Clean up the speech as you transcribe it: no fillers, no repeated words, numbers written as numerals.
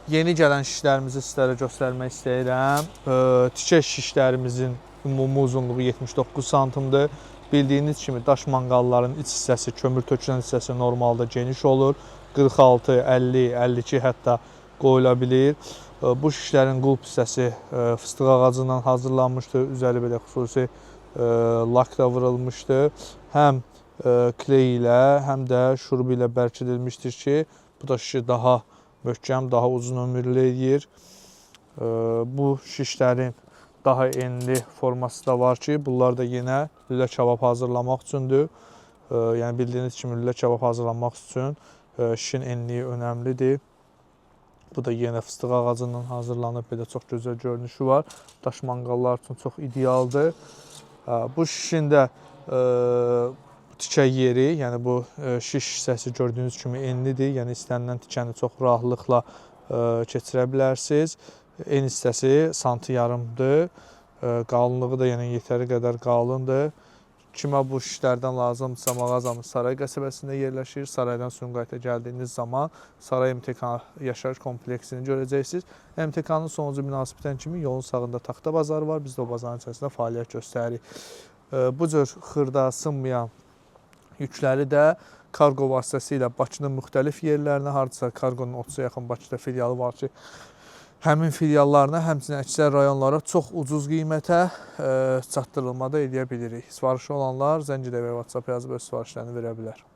Yeni gələn şişlərimizi sizlərə göstərmək istəyirəm. Tikə şişlərimizin ümumi uzunluğu 79 santimdir. Bildiyiniz kimi daş manqalların iç hissəsi, kömür tökülən hissəsi normalda geniş olur. 46, 50, 52 hətta qoyula bilir. Bu şişlərin qulp hissəsi fıstıq ağacından hazırlanmışdır. Üzəri belə xüsusi lak da vurulmuşdur. Həm kley ilə, həm də şurubu ilə bərkidilmişdir ki, bu da şişi daha möhkəm, daha uzun ömürlü eləyir. Bu şişlərin daha enli forması da var ki, bunlar da yenə lülə kabab hazırlamaq üçündür. Yəni bildiyiniz kimi lülə kabab hazırlamaq üçün şişin enliyi önəmlidir. Bu da yenə fıstıq ağacından hazırlanıb, belə çox gözəl görünüşü var. Daş manqallar üçün çox idealdır. Bu şişin də tikə yeri, yəni bu şiş hissəsi gördüyünüz kimi enlidir. Yəni istənilən tikəni çox rahatlıqla keçirə bilərsiniz. En hissəsi santi yarımdır. Qalınlığı da yəni yetəri qədər qalındır. Kimə bu şişlərdən lazımdırsa, mağazamız Saray qəsəbəsində yerləşir. Saraydan Sumqayıta gəldiyiniz zaman Saray MTK yaşayış kompleksini görəcəksiniz. MTK-nın sonuncu binası bitən kimi yolun sağında taxta bazarı var. Biz də o bazarın içərisində fəaliyyət göstəririk. Bu cür xırda, sınmayan yükləri də kargo vasitəsilə Bakının müxtəlif yerlərinə, hardasa kargonun 30-a yaxın Bakıda filialı var ki, həmin filiallarına, həmçinin əksər rayonlara çox ucuz qiymətə çatdırılmada edə bilirik. Sifarişi olanlar zəng edə və WhatsApp yazıb öz sifarişlərini verə bilər.